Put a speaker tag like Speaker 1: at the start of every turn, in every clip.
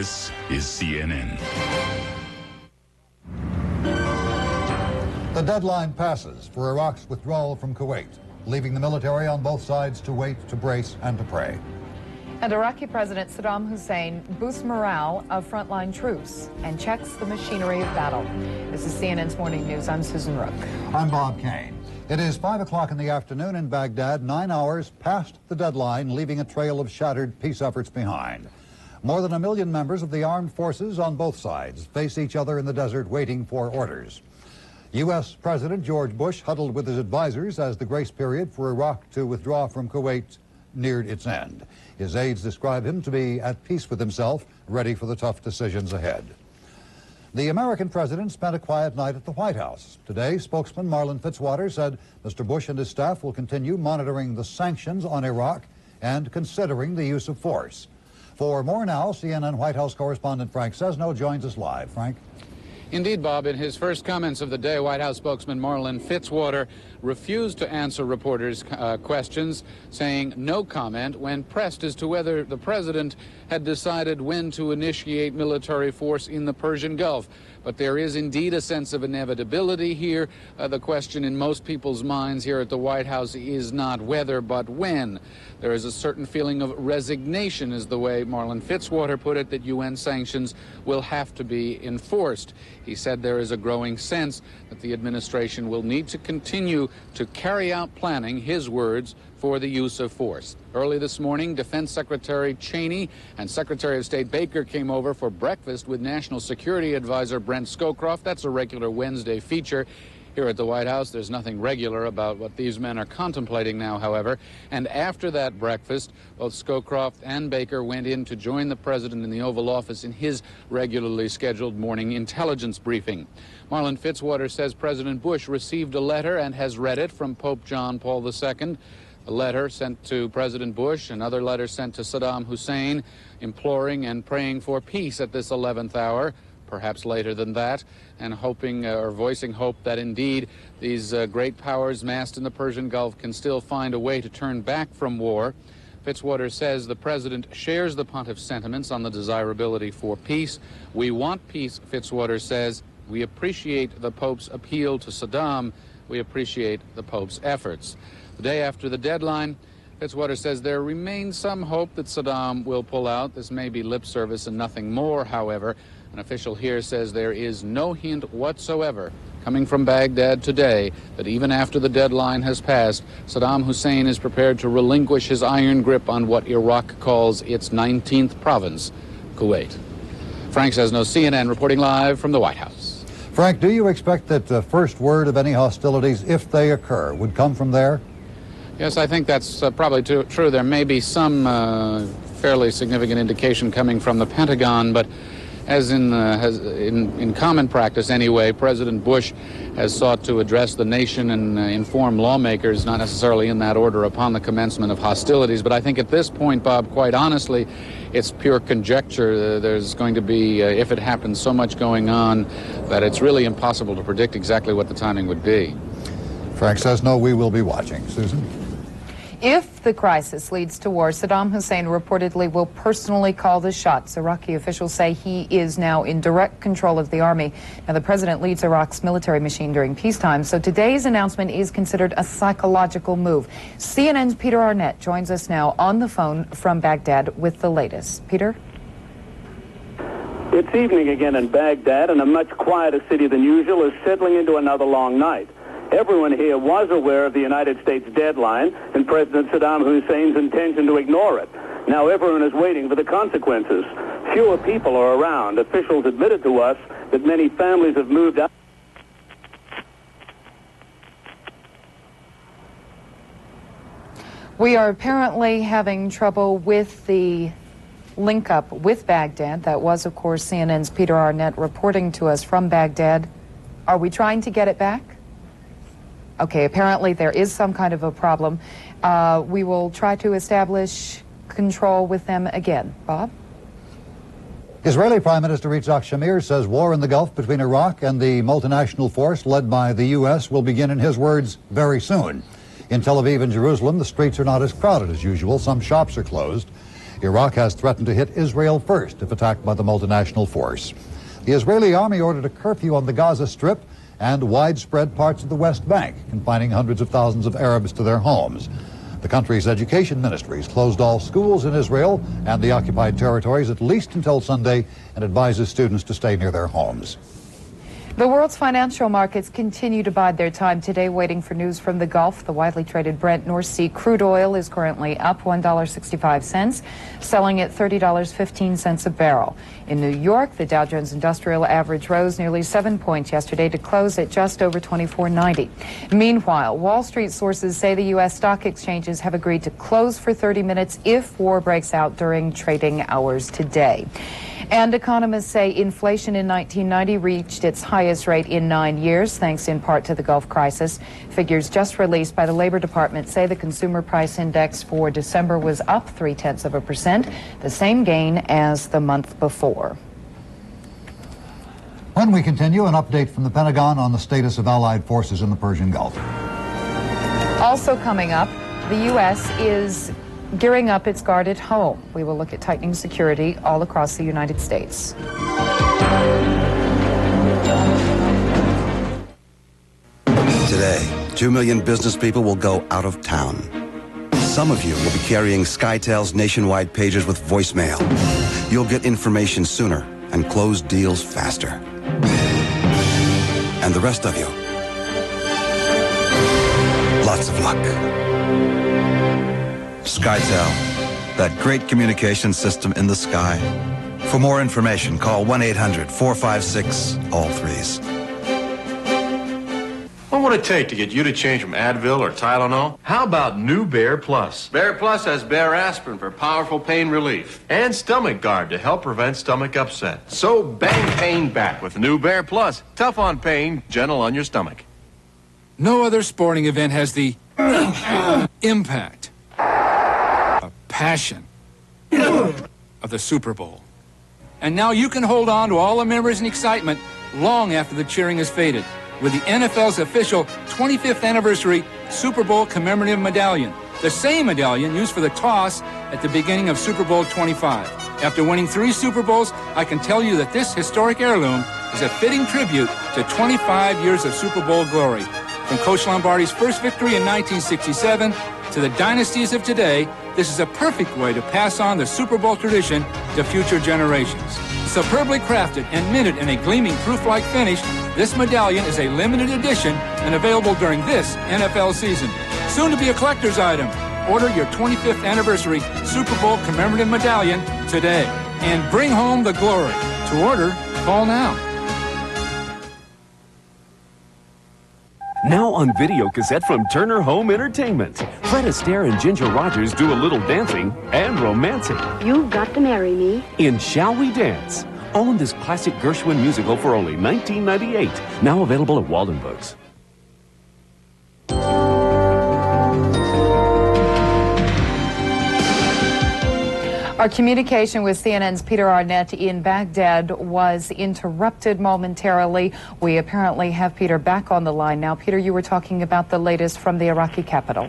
Speaker 1: This is CNN.
Speaker 2: The deadline passes for Iraq's withdrawal from Kuwait, leaving the military on both sides to wait, to brace, and to pray.
Speaker 3: And Iraqi President Saddam Hussein boosts morale of frontline troops and checks the machinery of battle. This is CNN's Morning News. I'm Susan Rook.
Speaker 2: I'm Bob Kane. It is 5 o'clock in the afternoon in Baghdad, 9 hours past the deadline, leaving a trail of shattered peace efforts behind. More than 1 million members of the armed forces on both sides face each other in the desert waiting for orders. U.S. President George Bush huddled with his advisors as the grace period for Iraq to withdraw from Kuwait neared its end. His aides describe him to be at peace with himself, ready for the tough decisions ahead. The American president spent a quiet night at the White House. Today, spokesman Marlin Fitzwater said Mr. Bush and his staff will continue monitoring the sanctions on Iraq and considering the use of force. For more now, CNN White House correspondent Frank Sesno joins us live. Frank?
Speaker 4: Indeed, Bob. In his first comments of the day, White House spokesman Marlin Fitzwater refused to answer reporters' questions, saying no comment when pressed as to whether the president had decided when to initiate military force in the Persian Gulf. But there is indeed a sense of inevitability here. The question in most people's minds here at the White House is not whether, but when. There is a certain feeling of resignation, is the way Marlin Fitzwater put it, that UN sanctions will have to be enforced. He said there is a growing sense that the administration will need to continue to carry out planning, his words, for the use of force. Early this morning, Defense Secretary Cheney and Secretary of State Baker came over for breakfast with National Security Advisor Brent Scowcroft. That's a regular Wednesday feature here at the White House. There's nothing regular about what these men are contemplating now, however. And after that breakfast, both Scowcroft and Baker went in to join the president in the Oval Office in his regularly scheduled morning intelligence briefing. Marlin Fitzwater says President Bush received a letter and has read it from Pope John Paul II. A letter sent to President Bush, another letter sent to Saddam Hussein, imploring and praying for peace at this 11th hour, perhaps later than that, and hoping or voicing hope that indeed these great powers massed in the Persian Gulf can still find a way to turn back from war. Fitzwater says the president shares the pontiff's sentiments on the desirability for peace. We want peace, Fitzwater says. We appreciate the Pope's appeal to Saddam. We appreciate the Pope's efforts. The day after the deadline, Fitzwater says there remains some hope that Saddam will pull out. This may be lip service and nothing more, however. An official here says there is no hint whatsoever coming from Baghdad today that even after the deadline has passed, Saddam Hussein is prepared to relinquish his iron grip on what Iraq calls its 19th province, Kuwait. Frank Sesno, CNN, reporting live from the White House.
Speaker 2: Frank, do you expect that the first word of any hostilities, if they occur, would come from there?
Speaker 4: Yes, I think that's probably true. There may be some fairly significant indication coming from the Pentagon, but as in common practice anyway, President Bush has sought to address the nation and inform lawmakers, not necessarily in that order, upon the commencement of hostilities. But I think at this point, Bob, quite honestly, it's pure conjecture. There's going to be, if it happens, so much going on that it's really impossible to predict exactly what the timing would be.
Speaker 2: Frank says no, we will be watching. Susan?
Speaker 3: If the crisis leads to war, Saddam Hussein reportedly will personally call the shots. Iraqi officials say he is now in direct control of the army. Now, the president leads Iraq's military machine during peacetime, so today's announcement is considered a psychological move. CNN's Peter Arnett joins us now on the phone from Baghdad with the latest. Peter?
Speaker 5: It's evening again in Baghdad, and a much quieter city than usual is settling into another long night. Everyone here was aware of the United States deadline and President Saddam Hussein's intention to ignore it. Now everyone is waiting for the consequences. Fewer people are around. Officials admitted to us that many families have moved out.
Speaker 3: We are apparently having trouble with the link up with Baghdad. That was, of course, CNN's Peter Arnett reporting to us from Baghdad. Are we trying to get it back? Okay, apparently there is some kind of a problem. We will try to establish control with them again. Bob?
Speaker 2: Israeli Prime Minister Yitzhak Shamir says war in the Gulf between Iraq and the multinational force led by the U.S. will begin, in his words, very soon. In Tel Aviv and Jerusalem, the streets are not as crowded as usual. Some shops are closed. Iraq has threatened to hit Israel first if attacked by the multinational force. The Israeli army ordered a curfew on the Gaza Strip and widespread parts of the West Bank, confining hundreds of thousands of Arabs to their homes. The country's education ministries closed all schools in Israel and the occupied territories at least until Sunday and advises students to stay near their homes.
Speaker 3: The world's financial markets continue to bide their time today, waiting for news from the Gulf. The widely traded Brent North Sea crude oil is currently up $1.65, selling at $30.15 a barrel. In New York, the Dow Jones Industrial Average rose nearly 7 points yesterday to close at just over 2490. Meanwhile, Wall Street sources say the U.S. stock exchanges have agreed to close for 30 minutes if war breaks out during trading hours today. And economists say inflation in 1990 reached its highest rate in 9 years, thanks in part to the Gulf crisis. Figures just released by the Labor Department say the Consumer Price Index for December was up 0.3%, the same gain as the month before.
Speaker 2: When we continue, an update from the Pentagon on the status of Allied forces in the Persian Gulf.
Speaker 3: Also coming up, the U.S. is gearing up its guard at home. We will look at tightening security all across the United States.
Speaker 1: Today, 2 million business people will go out of town. Some of you will be carrying SkyTel's nationwide pagers with voicemail. You'll get information sooner and close deals faster. And the rest of you, lots of luck. SkyTel, that great communication system in the sky. For more information, call 1-800-456-ALL-3s.
Speaker 6: What would it take to get you to change from Advil or Tylenol? How about New Bear Plus? Bear Plus has Bear Aspirin for powerful pain relief and Stomach Guard to help prevent stomach upset. So bang pain back with New Bear Plus. Tough on pain, gentle on your stomach.
Speaker 7: No other sporting event has the impact, passion of the Super Bowl. And now you can hold on to all the memories and excitement long after the cheering has faded with the NFL's official 25th anniversary Super Bowl commemorative medallion, the same medallion used for the toss at the beginning of Super Bowl 25. After winning 3 Super Bowls, I can tell you that this historic heirloom is a fitting tribute to 25 years of Super Bowl glory. From Coach Lombardi's first victory in 1967 to the dynasties of today, this is a perfect way to pass on the Super Bowl tradition to future generations. Superbly crafted and minted in a gleaming proof-like finish, this medallion is a limited edition and available during this NFL season. Soon to be a collector's item. Order your 25th anniversary Super Bowl commemorative medallion today and bring home the glory. To order, call now.
Speaker 8: Now on video cassette from Turner Home Entertainment. Fred Astaire and Ginger Rogers do a little dancing and romancing
Speaker 9: You've got to marry me.
Speaker 8: in Shall We Dance? Own this classic Gershwin musical for only $19.98. Now available at Walden Books.
Speaker 3: Our communication with CNN's Peter Arnett in Baghdad was interrupted momentarily. We apparently have Peter back on the line now. Peter, you were talking about the latest from the Iraqi capital.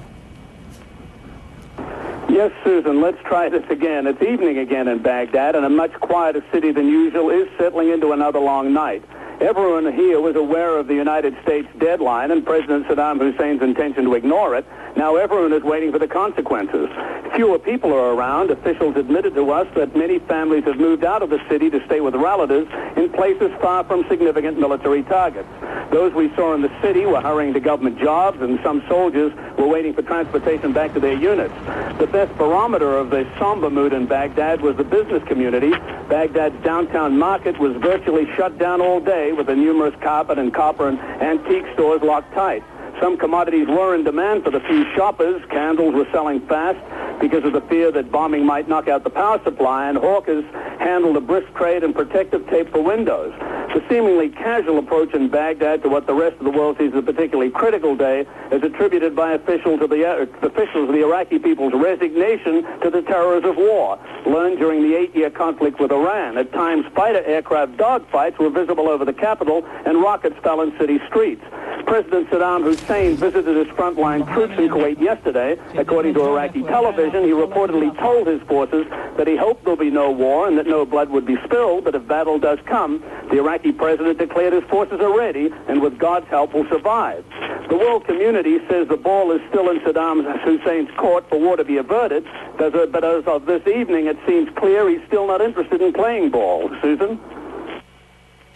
Speaker 5: Yes, Susan, let's try this again. It's evening again in Baghdad, and a much quieter city than usual is settling into another long night. Everyone here was aware of the United States deadline and President Saddam Hussein's intention to ignore it. Now everyone is waiting for the consequences. Fewer people are around. Officials admitted to us that many families have moved out of the city to stay with relatives in places far from significant military targets. Those we saw in the city were hurrying to government jobs, and some soldiers were waiting for transportation back to their units. The best barometer of the somber mood in Baghdad was the business community. Baghdad's downtown market was virtually shut down all day, with the numerous carpet and copper and antique stores locked tight. Some commodities were in demand for the few shoppers. Candles were selling fast because of the fear that bombing might knock out the power supply, and hawkers handled a brisk trade in protective tape for windows. The seemingly casual approach in Baghdad to what the rest of the world sees as a particularly critical day is attributed by officials of the Iraqi people's resignation to the terrors of war, learned during the 8-year conflict with Iran. At times, fighter aircraft dogfights were visible over the capital, and rockets fell in city streets. President Saddam Hussein visited his frontline troops in Kuwait yesterday. According to Iraqi television, he reportedly told his forces that he hoped there'll be no war and that no blood would be spilled, but if battle does come, the Iraqi president declared his forces are ready and with God's help will survive. The world community says the ball is still in Saddam Hussein's court for war to be averted, but as of this evening, it seems clear he's still not interested in playing ball. Susan?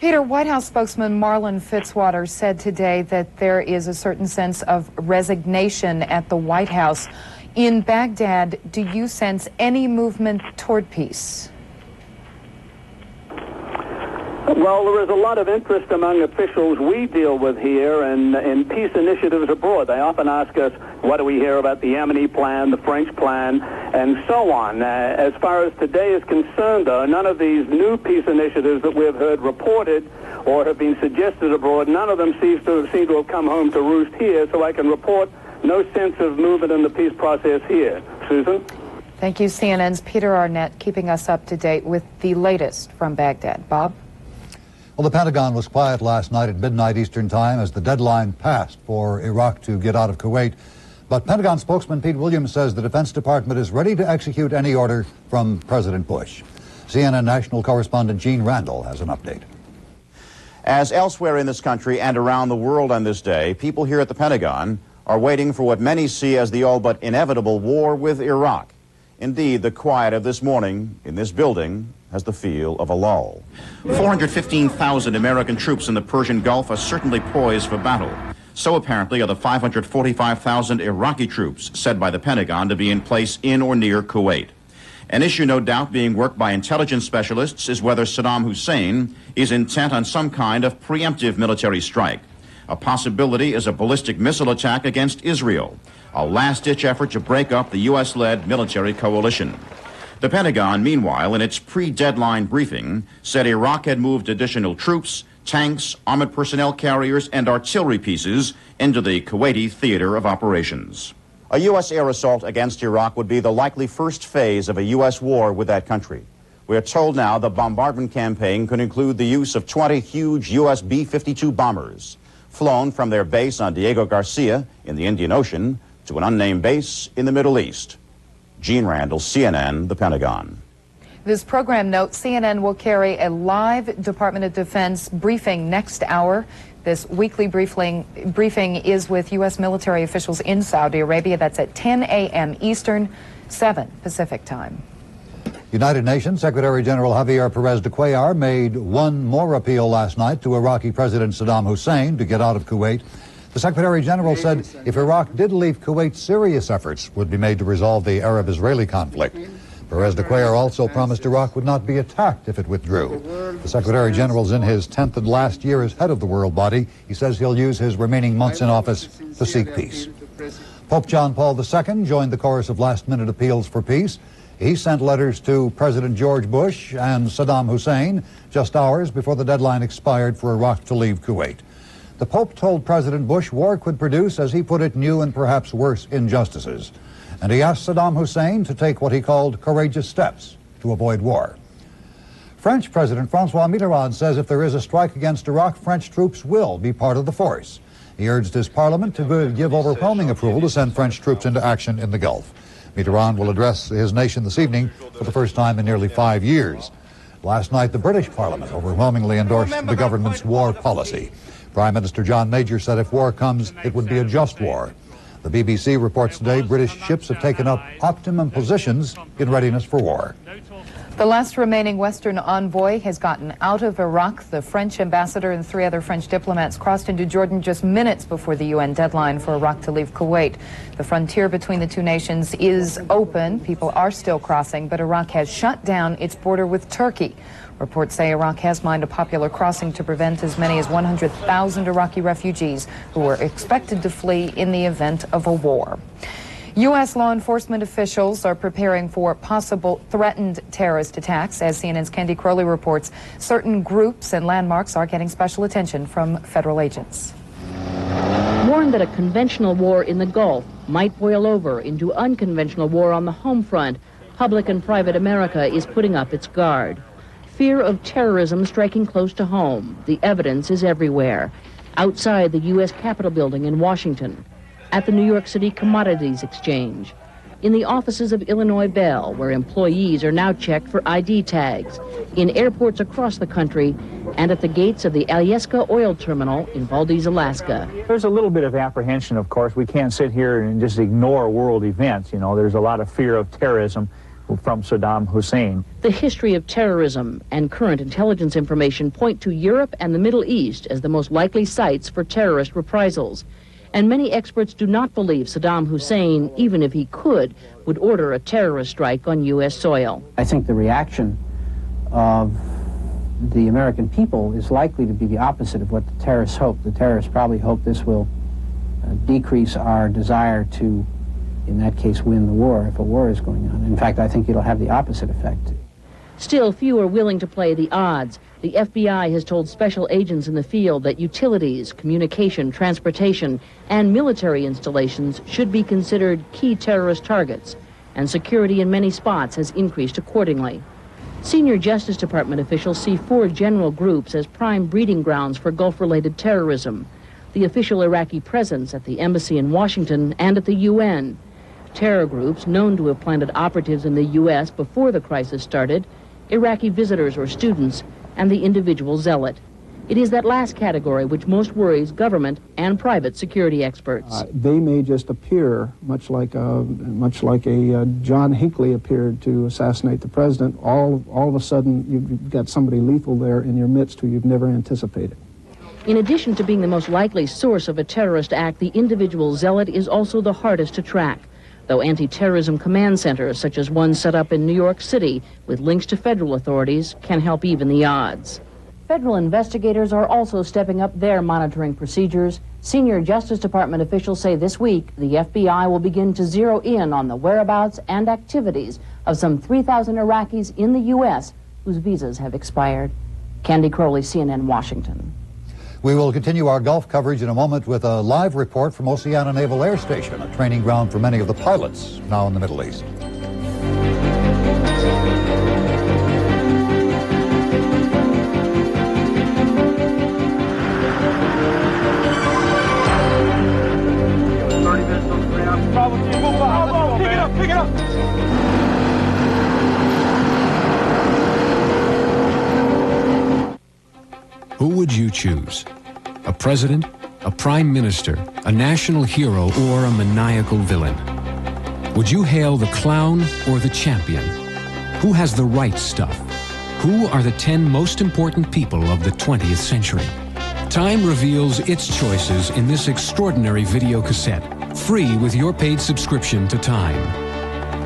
Speaker 3: Peter, White House spokesman Marlin Fitzwater said today that there is a certain sense of resignation at the White House. In Baghdad, do you sense any movement toward peace?
Speaker 5: Well, there is a lot of interest among officials we deal with here in peace initiatives abroad. They often ask us, what do we hear about the Yemeni plan, the French plan, and so on. As far as today is concerned, though, none of these new peace initiatives that we've heard reported or have been suggested abroad, none of them seem to have come home to roost here, so I can report no sense of movement in the peace process here. Susan?
Speaker 3: Thank you, CNN's Peter Arnett, keeping us up to date with the latest from Baghdad. Bob?
Speaker 2: Well, the Pentagon was quiet last night at midnight Eastern Time as the deadline passed for Iraq to get out of Kuwait. But Pentagon spokesman Pete Williams says the Defense Department is ready to execute any order from President Bush. CNN national correspondent Gene Randall has an update.
Speaker 9: As elsewhere in this country and around the world on this day, people here at the Pentagon are waiting for what many see as the all but inevitable war with Iraq. Indeed, the quiet of this morning in this building has the feel of a lull. 415,000 American troops in the Persian Gulf are certainly poised for battle. So apparently are the 545,000 Iraqi troops said by the Pentagon to be in place in or near Kuwait. An issue no doubt being worked by intelligence specialists is whether Saddam Hussein is intent on some kind of preemptive military strike. A possibility is a ballistic missile attack against Israel, a last-ditch effort to break up the U.S.-led military coalition. The Pentagon, meanwhile, in its pre-deadline briefing, said Iraq had moved additional troops, tanks, armored personnel carriers, and artillery pieces into the Kuwaiti theater of operations. A U.S. air assault against Iraq would be the likely first phase of a U.S. war with that country. We are told now the bombardment campaign could include the use of 20 huge U.S. B-52 bombers, flown from their base on Diego Garcia in the Indian Ocean to an unnamed base in the Middle East. Gene Randall, CNN, the Pentagon.
Speaker 3: This program notes CNN will carry a live Department of Defense briefing next hour. This weekly briefing is with U.S. military officials in Saudi Arabia. That's at 10 a.m. Eastern, 7 Pacific time.
Speaker 2: United Nations Secretary General Javier Perez de Cuellar made one more appeal last night to Iraqi President Saddam Hussein to get out of Kuwait. The Secretary General said if Iraq did leave Kuwait, serious efforts would be made to resolve the Arab-Israeli conflict. Perez de Cuellar also promised Iraq would not be attacked if it withdrew. The Secretary General's in his 10th and last year as head of the world body. He says he'll use his remaining months in office to seek peace. Pope John Paul II joined the chorus of last-minute appeals for peace. He sent letters to President George Bush and Saddam Hussein just hours before the deadline expired for Iraq to leave Kuwait. The Pope told President Bush war could produce, as he put it, new and perhaps worse injustices. And he asked Saddam Hussein to take what he called courageous steps to avoid war. French President Francois Mitterrand says if there is a strike against Iraq, French troops will be part of the force. He urged his parliament to give overwhelming approval to send French troops into action in the Gulf. Mitterrand will address his nation this evening for the first time in nearly 5 years. Last night, the British Parliament overwhelmingly endorsed the government's war policy. Prime Minister John Major said if war comes, it would be a just war. The BBC reports today British ships have taken up optimum positions in readiness for war.
Speaker 3: The last remaining Western envoy has gotten out of Iraq. The French ambassador and 3 other French diplomats crossed into Jordan just minutes before the UN deadline for Iraq to leave Kuwait. The frontier between the two nations is open. People are still crossing, but Iraq has shut down its border with Turkey. Reports say Iraq has mined a popular crossing to prevent as many as 100,000 Iraqi refugees who were expected to flee in the event of a war. U.S. law enforcement officials are preparing for possible threatened terrorist attacks. As CNN's Candy Crowley reports, certain groups and landmarks are getting special attention from federal agents.
Speaker 10: Warned that a conventional war in the Gulf might boil over into unconventional war on the home front, public and private America is putting up its guard. Fear of terrorism striking close to home. The evidence is everywhere. outside the U.S. Capitol building in Washington, at the New York City Commodities Exchange, in the offices of Illinois Bell, where employees are now checked for ID tags, in airports across the country, and at the gates of the Alyeska Oil Terminal in Valdez, Alaska.
Speaker 11: There's a little bit of apprehension, of course. We can't sit here and just ignore world events. You know, there's a lot of fear of terrorism from Saddam Hussein.
Speaker 10: The history of terrorism and current intelligence information point to Europe and the Middle East as the most likely sites for terrorist reprisals. And many experts do not believe Saddam Hussein, even if he could, would order a terrorist strike on U.S. soil.
Speaker 12: I think the reaction of the American people is likely to be the opposite of what the terrorists hope. The terrorists probably hope this will decrease our desire to, in that case, win the war, if a war is going on. In fact, I think it'll have the opposite effect.
Speaker 10: Still, few are willing to play the odds. The FBI has told special agents in the field that utilities, communication, transportation, and military installations should be considered key terrorist targets, and security in many spots has increased accordingly. Senior Justice Department officials see 4 general groups as prime breeding grounds for Gulf-related terrorism: the official Iraqi presence at the embassy in Washington and at the UN, terror groups known to have planted operatives in the U.S. before the crisis started, Iraqi visitors or students, and the individual zealot. It is that last category which most worries government and private security experts.
Speaker 13: They may just appear, much like a John Hinckley appeared to assassinate the president. All of a sudden, you've got somebody lethal there in your midst who you've never anticipated.
Speaker 10: In addition to being the most likely source of a terrorist act, the individual zealot is also the hardest to track, though anti-terrorism command centers, such as one set up in New York City with links to federal authorities, can help even the odds. Federal investigators are also stepping up their monitoring procedures. Senior Justice Department officials say this week the FBI will begin to zero in on the whereabouts and activities of some 3,000 Iraqis in the U.S. whose visas have expired. Candy Crowley, CNN, Washington.
Speaker 2: We will continue our Gulf coverage in a moment with a live report from Oceana Naval Air Station, a training ground for many of the pilots now in the Middle East.
Speaker 14: Pick it up!
Speaker 15: Who would you choose? A president, a prime minister, a national hero, or a maniacal villain? Would you hail the clown or the champion? Who has the right stuff? Who are the 10 most important people of the 20th century? Time reveals its choices in this extraordinary video cassette, free with your paid subscription to Time.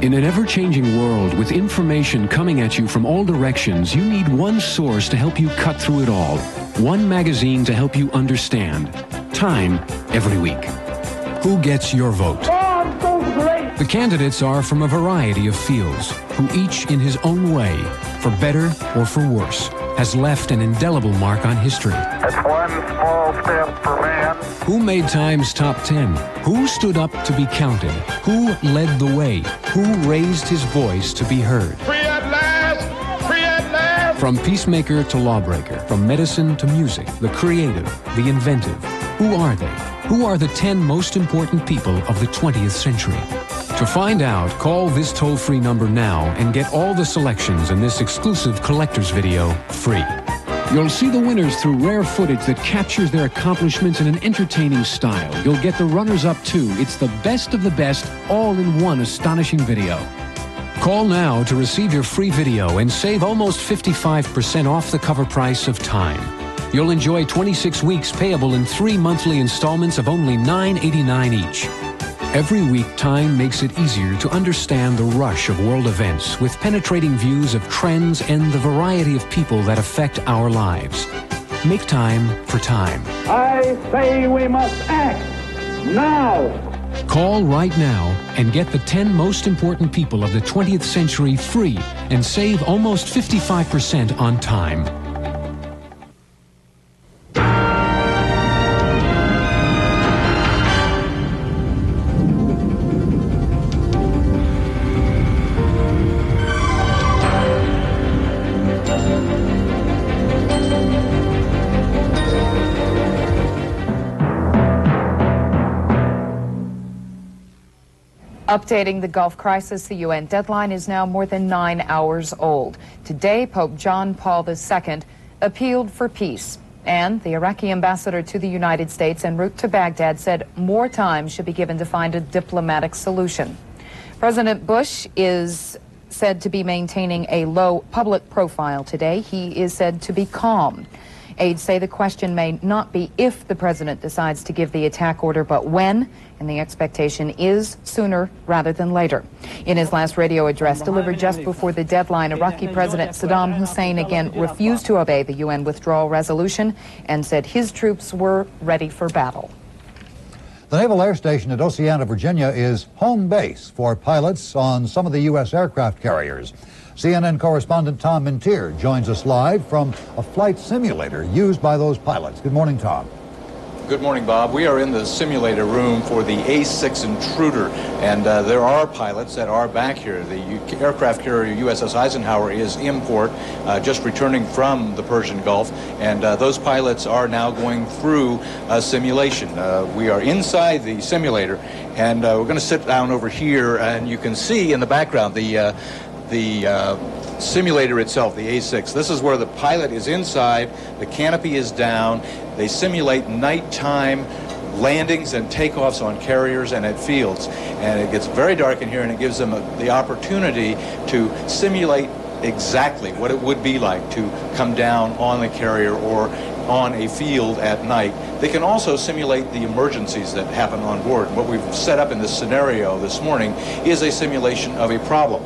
Speaker 15: In an ever-changing world with information coming at you from all directions, you need one source to help you cut through it all. One magazine to help you understand. Time every week. Who gets your vote?
Speaker 14: Oh, so great!
Speaker 15: The candidates are from a variety of fields, who each in his own way, for better or for worse, has left an indelible mark on history.
Speaker 14: That's one small step for man.
Speaker 15: Who made Time's top 10? Who stood up to be counted? Who led the way? Who raised his voice to be heard?
Speaker 14: Free at last! Free at last!
Speaker 15: From peacemaker to lawbreaker, from medicine to music, the creative, the inventive. Who are they? Who are the 10 most important people of the 20th century? To find out, call this toll-free number now and get all the selections in this exclusive collector's video free. You'll see the winners through rare footage that captures their accomplishments in an entertaining style. You'll get the runners-up too. It's the best of the best, all in one astonishing video. Call now to receive your free video and save almost 55% off the cover price of Time. You'll enjoy 26 weeks payable in 3 monthly installments of only $9.89 each. Every week, Time makes it easier to understand the rush of world events with penetrating views of trends and the variety of people that affect our lives. Make time for Time.
Speaker 14: I say we must act now.
Speaker 15: Call right now and get the 10 most important people of the 20th century free and save almost 55% on Time.
Speaker 3: Updating the Gulf crisis, the UN deadline is now more than 9 hours old. Today, Pope John Paul II appealed for peace. And the Iraqi ambassador to the United States en route to Baghdad said more time should be given to find a diplomatic solution. President Bush is said to be maintaining a low public profile today. He is said to be calm. Aides say the question may not be if the president decides to give the attack order, but when, and the expectation is sooner rather than later. In his last radio address delivered just before the deadline, Iraqi President Saddam Hussein again refused to obey the UN withdrawal resolution and said his troops were ready for battle.
Speaker 2: The Naval Air Station at Oceana, Virginia is home base for pilots on some of the U.S. aircraft carriers. CNN correspondent Tom Mintier joins us live from a flight simulator used by those pilots. Good morning, Tom.
Speaker 16: Good morning, Bob. We are in the simulator room for the A-6 Intruder, and there are pilots that are back here. The aircraft carrier USS Eisenhower is in port, just returning from the Persian Gulf, and those pilots are now going through a simulation. We are inside the simulator, and we're going to sit down over here, and you can see in the background the simulator itself, the A-6. This is where the pilot is inside, the canopy is down. They simulate nighttime landings and takeoffs on carriers and at fields. And it gets very dark in here, and it gives them the opportunity to simulate exactly what it would be like to come down on the carrier or on a field at night. They can also simulate the emergencies that happen on board. What we've set up in this scenario this morning is a simulation of a problem.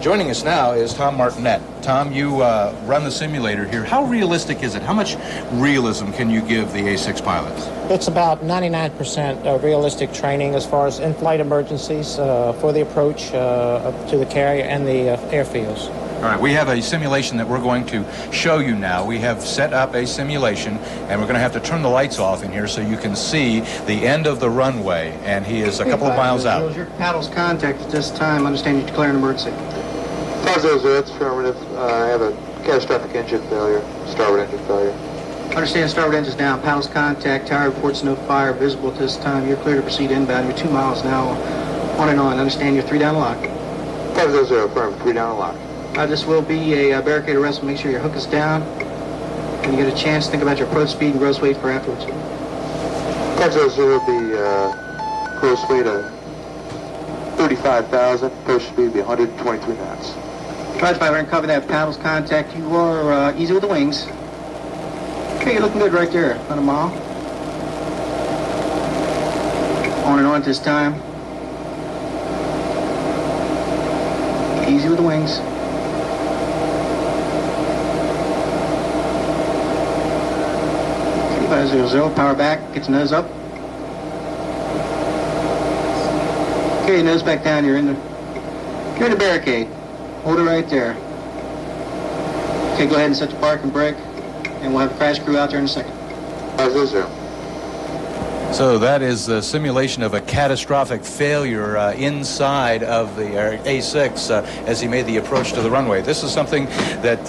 Speaker 16: Joining us now is Tom Martinet. Tom, you run the simulator here. How realistic is it? How much realism can you give the A-6 pilots?
Speaker 17: It's about 99% realistic training as far as in-flight emergencies for the approach to the carrier and the airfields.
Speaker 16: All right, we have a simulation that we're going to show you now. We have set up a simulation, and we're going to have to turn the lights off in here so you can see the end of the runway, and he is a couple of miles out.
Speaker 18: Your paddles contact at this time. Understand you declare an emergency.
Speaker 19: 500, that's affirmative. I have a catastrophic engine failure, starboard engine failure.
Speaker 18: Understand starboard engine's down. Paddles contact. Tower reports no fire visible at this time. You're clear to proceed inbound. You're 2 miles now. On and on. Understand you're 3 down lock.
Speaker 19: 500, affirmative. 3 down lock.
Speaker 18: This will be a barricade arrest. Make sure your hook is down. When you get a chance, think about your approach speed and gross weight for afterwards.
Speaker 19: 500 will be gross weight of 35,000. Approach speed will be 123 knots.
Speaker 18: Roger, 500, cover that. Paddles contact. You are easy with the wings. Okay, you're looking good right there. About a mile. On and on at this time. Easy with the wings. 500, power back, get your nose up. Okay, nose back down, you're in the barricade. Hold it right there. Okay, go ahead and set the park and brake, and we'll have a crash crew out there in a second.
Speaker 19: 500.
Speaker 16: So that is the simulation of a catastrophic failure inside of the A-6 as he made the approach to the runway. This is something that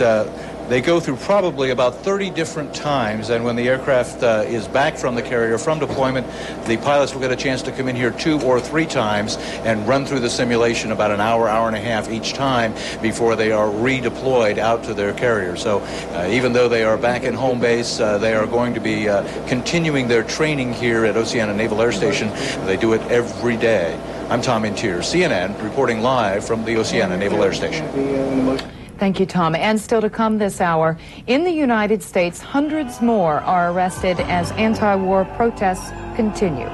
Speaker 16: they go through probably about 30 different times, and when the aircraft is back from the carrier from deployment, the pilots will get a chance to come in here 2 or 3 times and run through the simulation about an hour, hour and a half each time before they are redeployed out to their carrier. So even though they are back in home base, they are going to be continuing their training here at Oceana Naval Air Station. They do it every day. I'm Tom Mintier, CNN, reporting live from the Oceana Naval Air Station.
Speaker 3: Thank you, Tom. And still to come this hour, in the United States, hundreds more are arrested as anti-war protests continue.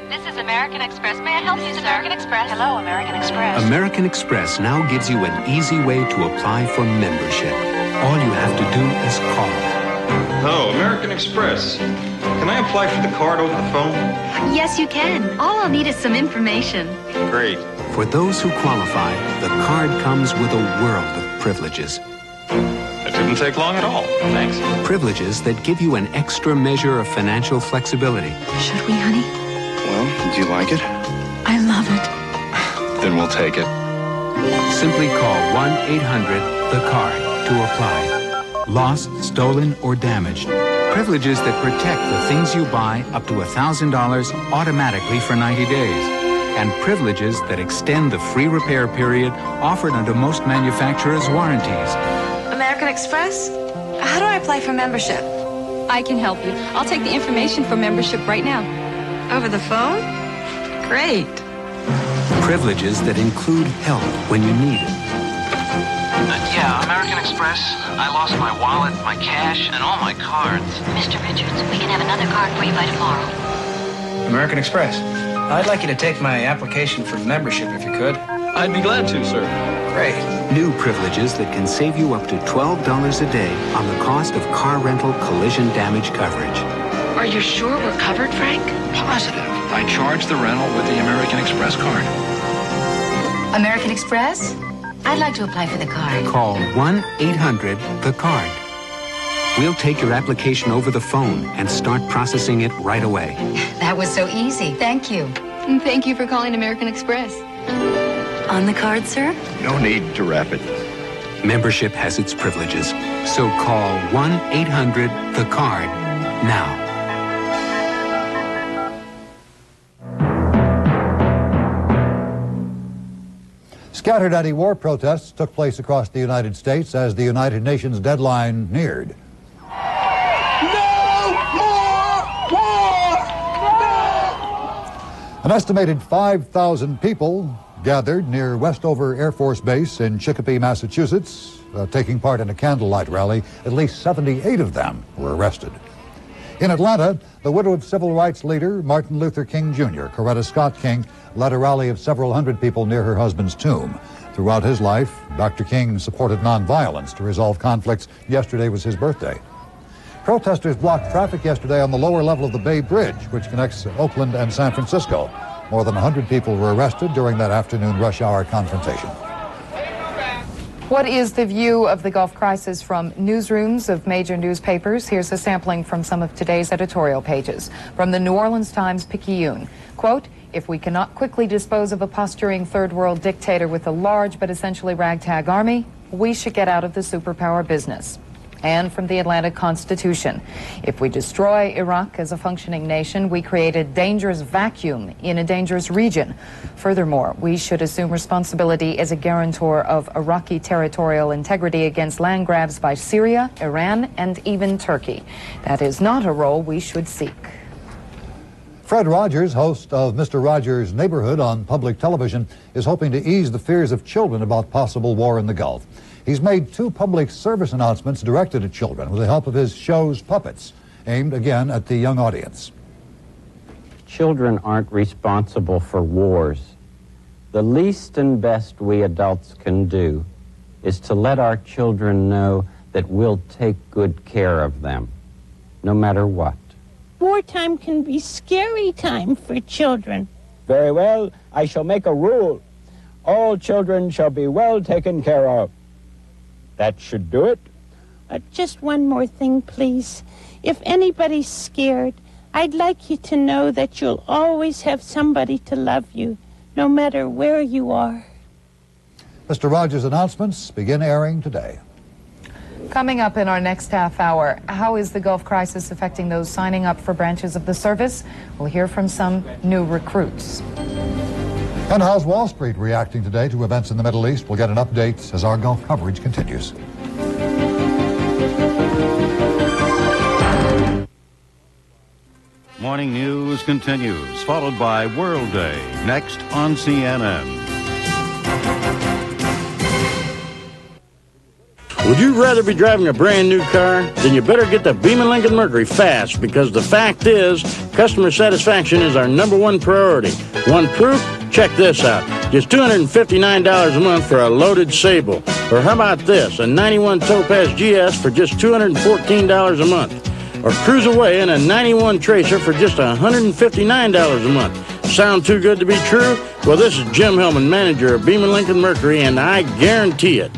Speaker 20: This is American Express. May I help you, sir? American Express. Hello, American Express.
Speaker 21: American Express now gives you an easy way to apply for membership. All you have to do is call.
Speaker 22: Hello, American Express. Can I apply for the card over the phone?
Speaker 20: Yes, you can. All I'll need is some information.
Speaker 22: Great.
Speaker 21: For those who qualify, the card comes with a world of privileges.
Speaker 22: It didn't take long at all. Thanks.
Speaker 21: Privileges that give you an extra measure of financial flexibility.
Speaker 20: Should we, honey?
Speaker 22: Well, do you like it?
Speaker 20: I love it.
Speaker 22: Then we'll take it.
Speaker 21: Simply call 1-800-THE-CARD to apply. Lost, stolen, or damaged, Privileges that protect the things you buy up to $1,000 automatically for 90 days. And privileges that extend the free repair period offered under most manufacturers' warranties.
Speaker 20: American Express? How do I apply for membership?
Speaker 1: I can help you. I'll take the information for membership right now.
Speaker 20: Over the phone? Great.
Speaker 21: Privileges that include help when you need it.
Speaker 4: Yeah, American Express. I lost my wallet, my cash, and all my cards.
Speaker 20: Mr. Richards, we can have another card for you by tomorrow.
Speaker 4: American Express. I'd like you to take my application for membership if you could.
Speaker 6: I'd be glad to, sir.
Speaker 4: Great.
Speaker 21: New privileges that can save you up to $12 a day on the cost of car rental collision damage coverage.
Speaker 20: Are you sure we're covered, Frank?
Speaker 4: Positive. I charged the rental with the American Express card.
Speaker 20: American Express? I'd like to apply for the card.
Speaker 21: Call 1-800-THE-CARD. We'll take your application over the phone and start processing it right away.
Speaker 20: That was so easy. Thank you.
Speaker 1: And thank you for calling American Express.
Speaker 20: On the card, sir?
Speaker 6: No need to wrap it.
Speaker 21: Membership has its privileges, so call 1-800-THE-CARD now.
Speaker 2: Scattered anti-war protests took place across the United States as the United Nations deadline neared. An estimated 5,000 people gathered near Westover Air Force Base in Chicopee, Massachusetts, taking part in a candlelight rally. At least 78 of them were arrested. In Atlanta, the widow of civil rights leader Martin Luther King Jr., Coretta Scott King, led a rally of several hundred people near her husband's tomb. Throughout his life, Dr. King supported nonviolence to resolve conflicts. Yesterday was his birthday. Protesters blocked traffic yesterday on the lower level of the Bay Bridge, which connects Oakland and San Francisco. More than 100 people were arrested during that afternoon rush hour confrontation.
Speaker 3: What is the view of the Gulf crisis from newsrooms of major newspapers? Here's a sampling from some of today's editorial pages. From the New Orleans Times-Picayune, quote, "If we cannot quickly dispose of a posturing third world dictator with a large but essentially ragtag army, we should get out of the superpower business." And from the Atlantic Constitution, "If we destroy Iraq as a functioning nation, we create a dangerous vacuum in a dangerous region. Furthermore, we should assume responsibility as a guarantor of Iraqi territorial integrity against land grabs by Syria, Iran, and even Turkey. That is not a role we should seek."
Speaker 2: Fred Rogers, host of Mr. Rogers' Neighborhood on public television, is hoping to ease the fears of children about possible war in the Gulf. He's made 2 public service announcements directed at children with the help of his show's puppets, aimed again at the young audience.
Speaker 23: Children aren't responsible for wars. The least and best we adults can do is to let our children know that we'll take good care of them, no matter what.
Speaker 24: Wartime can be scary time for children.
Speaker 25: Very well, I shall make a rule. All children shall be well taken care of. That should do it.
Speaker 24: Just one more thing, please. If anybody's scared, I'd like you to know that you'll always have somebody to love you, no matter where you are.
Speaker 2: Mr. Rogers' announcements begin airing today.
Speaker 3: Coming up in our next half hour, how is the Gulf crisis affecting those signing up for branches of the service? We'll hear from some new recruits.
Speaker 2: And how's Wall Street reacting today to events in the Middle East? We'll get an update as our Gulf coverage continues.
Speaker 26: Morning news continues, followed by World Day, next on CNN.
Speaker 27: Would you rather be driving a brand new car? Then you better get the Beaman Lincoln Mercury fast, because the fact is, customer satisfaction is our #1 priority. One proof? Check this out. Just $259 a month for a loaded Sable. Or how about this? A 91 Topaz GS for just $214 a month. Or cruise away in a 91 Tracer for just $159 a month. Sound too good to be true? Well, this is Jim Hellman, manager of Beaman Lincoln Mercury, and I guarantee it.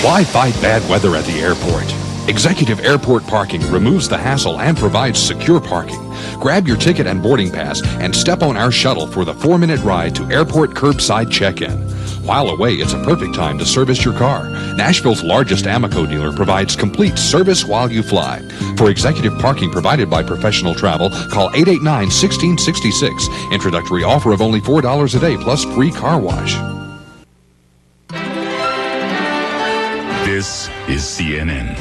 Speaker 28: Why fight bad weather at the airport? Executive Airport Parking removes the hassle and provides secure parking. Grab your ticket and boarding pass and step on our shuttle for the 4-minute ride to airport curbside check-in. While away, it's a perfect time to service your car. Nashville's largest Amoco dealer provides complete service while you fly. For executive parking provided by Professional Travel, call 889-1666. Introductory offer of only $4 a day plus free car wash.
Speaker 5: This is CNN.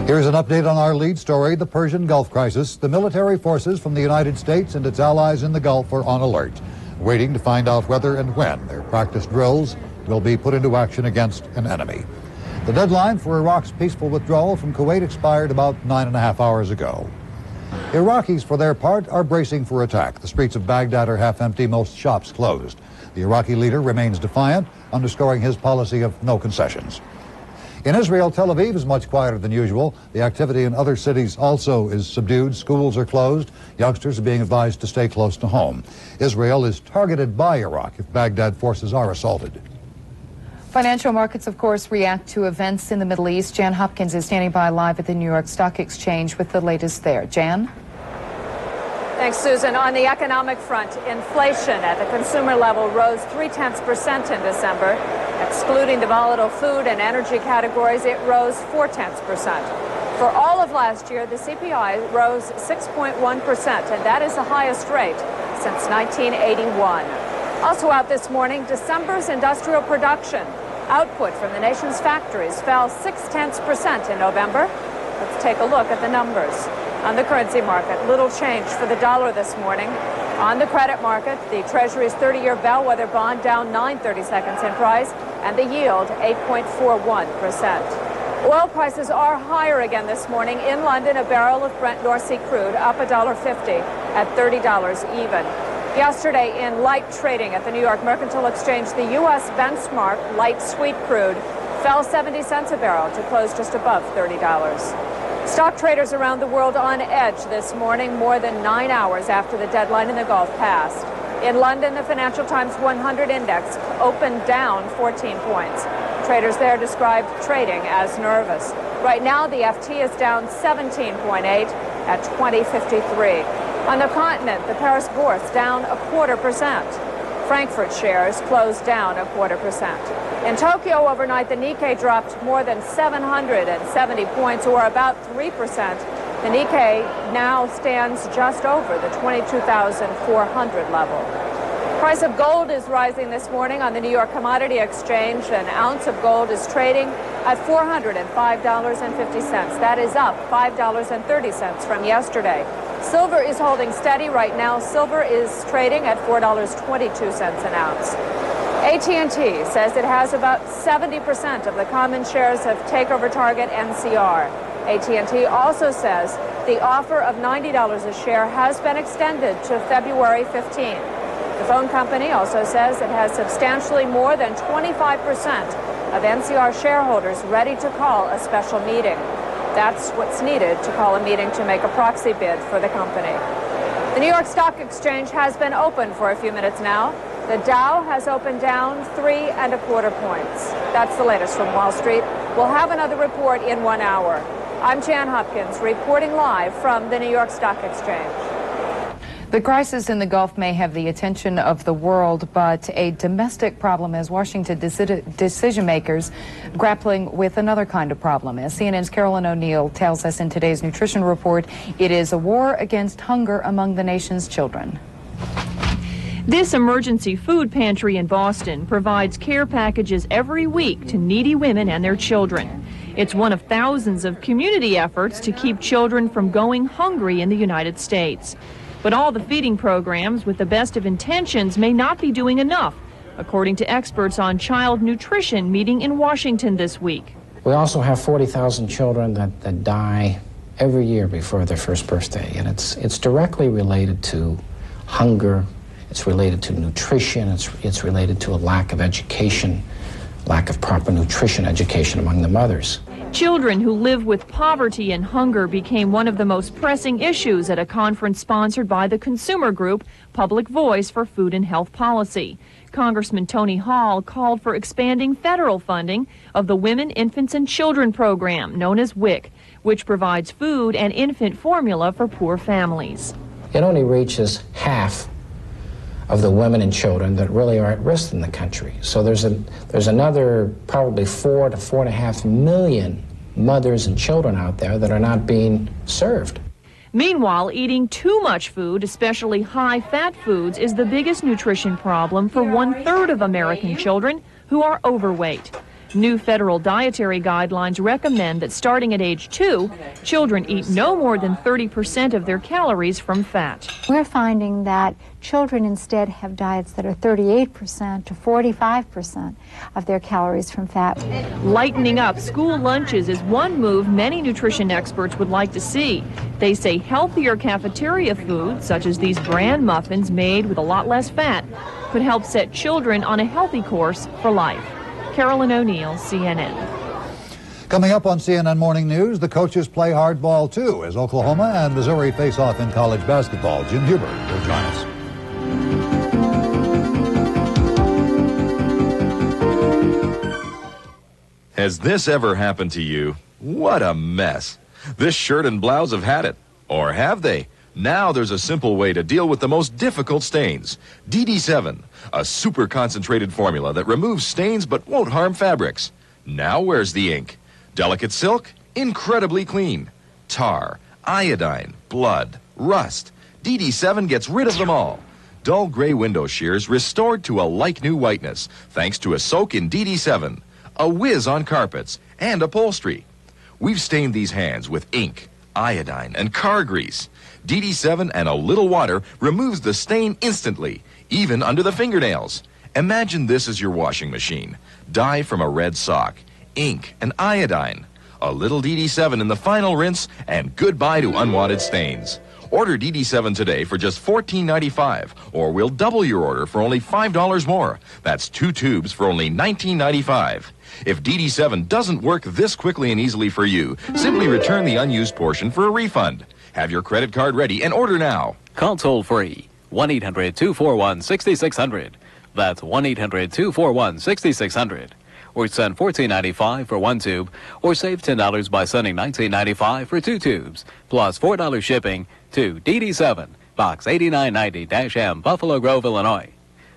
Speaker 2: Here's an update on our lead story, the Persian Gulf crisis. The military forces from the United States and its allies in the Gulf are on alert, waiting to find out whether and when their practice drills will be put into action against an enemy. The deadline for Iraq's peaceful withdrawal from Kuwait expired about 9.5 hours ago. Iraqis, for their part, are bracing for attack. The streets of Baghdad are half empty, most shops closed. The Iraqi leader remains defiant, underscoring his policy of no concessions. In Israel, Tel Aviv is much quieter than usual. The activity in other cities also is subdued. Schools are closed. Youngsters are being advised to stay close to home. Israel is targeted by Iraq if Baghdad forces are assaulted.
Speaker 3: Financial markets, of course, react to events in the Middle East. Jan Hopkins is standing by live at the New York Stock Exchange with the latest there. Jan?
Speaker 7: Thanks, Susan. On the economic front, inflation at the consumer level rose 0.3% in December. Excluding the volatile food and energy categories, it rose 0.4%. For all of last year, the CPI rose 6.1%, and that is the highest rate since 1981. Also out this morning, December's industrial production. Output from the nation's factories fell 0.6% in November. Let's take a look at the numbers. On the currency market, little change for the dollar this morning. On the credit market, the Treasury's 30-year bellwether bond down 9/32 in price, and the yield 8.41%. Oil prices are higher again this morning. In London, a barrel of Brent North Sea crude up $1.50 at $30 even. Yesterday, in light trading at the New York Mercantile Exchange, the U.S. benchmark light sweet crude fell 70 cents a barrel to close just above $30. Stock traders around the world on edge this morning, more than 9 hours after the deadline in the Gulf passed. In London, the Financial Times 100 index opened down 14 points. Traders there described trading as nervous. Right now, the FT is down 17.8 at 2053. On the continent, the Paris Bourse down 0.25%. Frankfurt shares closed down 0.25%. In Tokyo overnight, the Nikkei dropped more than 770 points, or about 3%. The Nikkei now stands just over the 22,400 level. Price of gold is rising this morning on the New York Commodity Exchange. An ounce of gold is trading at $405.50. That is up $5.30 from yesterday. Silver is holding steady right now. Silver is trading at $4.22 an ounce. AT&T says it has about 70% of the common shares of takeover target NCR. AT&T also says the offer of $90 a share has been extended to February 15. The phone company also says it has substantially more than 25% of NCR shareholders ready to call a special meeting. That's what's needed to call a meeting to make a proxy bid for the company. The New York Stock Exchange has been open for a few minutes now. The Dow has opened down 3.25 points. That's the latest from Wall Street. We'll have another report in 1 hour. I'm Jan Hopkins, reporting live from the New York Stock Exchange.
Speaker 3: The crisis in the Gulf may have the attention of the world, but a domestic problem as Washington decision makers grappling with another kind of problem. As CNN's Carolyn O'Neill tells us in today's Nutrition Report, it is a war against hunger among the nation's children.
Speaker 8: This emergency food pantry in Boston provides care packages every week to needy women and their children. It's one of thousands of community efforts to keep children from going hungry in the United States. But all the feeding programs with the best of intentions may not be doing enough, according to experts on child nutrition meeting in Washington this week.
Speaker 9: We also have 40,000 children that die every year before their first birthday, and it's directly related to hunger, it's related to nutrition, it's related to a lack of education, lack of proper nutrition education among the mothers.
Speaker 8: Children who live with poverty and hunger became one of the most pressing issues at a conference sponsored by the consumer group Public Voice for Food and Health Policy. Congressman Tony Hall called for expanding federal funding of the Women, Infants, and Children program, known as WIC, which provides food and infant formula for poor families.
Speaker 9: It only reaches half of the women and children that really are at risk in the country. So there's another probably 4 to 4.5 million mothers and children out there that are not being served.
Speaker 8: Meanwhile, eating too much food, especially high-fat foods, is the biggest nutrition problem for 1/3 of American children who are overweight. New federal dietary guidelines recommend that starting at age 2, children eat no more than 30% of their calories from fat.
Speaker 5: We're finding that children instead have diets that are 38% to 45% of their calories from fat.
Speaker 8: Lightening up school lunches is one move many nutrition experts would like to see. They say healthier cafeteria foods, such as these bran muffins made with a lot less fat, could help set children on a healthy course for life. Carolyn O'Neill, CNN.
Speaker 2: Coming up on CNN Morning News, the coaches play hardball too as Oklahoma and Missouri face off in college basketball. Jim Huber will join us.
Speaker 10: Has this ever happened to you? What a mess. This shirt and blouse have had it. Or have they? Now there's a simple way to deal with the most difficult stains. DD7, a super concentrated formula that removes stains but won't harm fabrics. Now where's the ink? Delicate silk? Incredibly clean. Tar, iodine, blood, rust. DD7 gets rid of them all. Dull gray window shears restored to a like-new whiteness thanks to a soak in DD7, a whiz on carpets, and upholstery. We've stained these hands with ink, iodine, and car grease. DD7 and a little water removes the stain instantly, even under the fingernails. Imagine this as your washing machine. Dye from a red sock, ink, and iodine. A little DD7 in the final rinse, and goodbye to unwanted stains. Order DD7 today for just $14.95, or we'll double your order for only $5 more. That's 2 tubes for only $19.95. If DD7 doesn't work this quickly and easily for you, simply return the unused portion for a refund. Have your credit card ready and order now.
Speaker 11: Call toll free 1-800-241-6600. That's 1-800-241-6600. Or send $14.95 for 1 tube, or save $10 by sending $19.95 for 2 tubes, plus $4 shipping to DD7, Box 8990-M, Buffalo Grove, Illinois.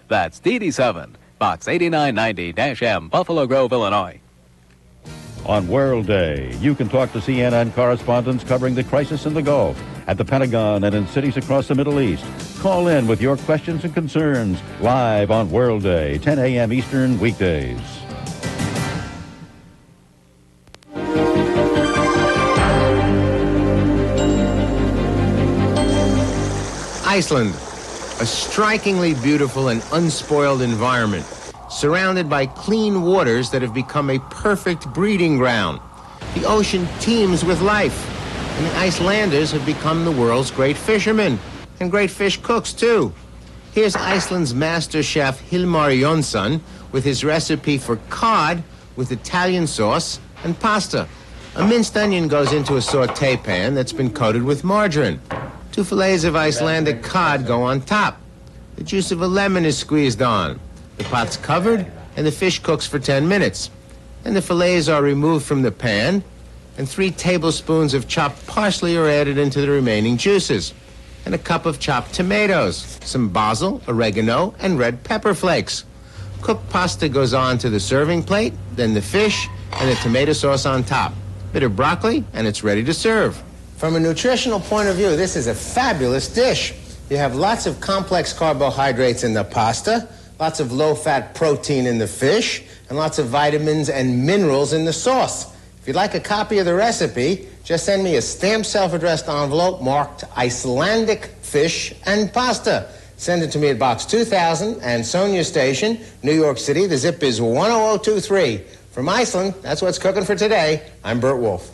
Speaker 11: That's DD7, Box 8990-M, Buffalo Grove, Illinois.
Speaker 26: On World Day, you can talk to CNN correspondents covering the crisis in the Gulf, at the Pentagon, and in cities across the Middle East. Call in with your questions and concerns live on World Day, 10 a.m. Eastern weekdays.
Speaker 12: Iceland, a strikingly beautiful and unspoiled environment, surrounded by clean waters that have become a perfect breeding ground. The ocean teems with life, and the Icelanders have become the world's great fishermen, and great fish cooks too. Here's Iceland's master chef Hilmar Jonsson with his recipe for cod with Italian sauce and pasta. A minced onion goes into a sauté pan that's been coated with margarine. 2 fillets of Icelandic cod go on top. The juice of a lemon is squeezed on. The pot's covered, and the fish cooks for 10 minutes. Then the fillets are removed from the pan, and 3 tablespoons of chopped parsley are added into the remaining juices, and a cup of chopped tomatoes, some basil, oregano, and red pepper flakes. Cooked pasta goes on to the serving plate, then the fish, and the tomato sauce on top. Bit of broccoli, and it's ready to serve. From a nutritional point of view, this is a fabulous dish. You have lots of complex carbohydrates in the pasta, lots of low-fat protein in the fish, and lots of vitamins and minerals in the sauce. If you'd like a copy of the recipe, just send me a stamped self-addressed envelope marked Icelandic fish and pasta. Send it to me at Box 2000 and Sonia Station, New York City. The zip is 10023. From Iceland, that's what's cooking for today. I'm Bert Wolf.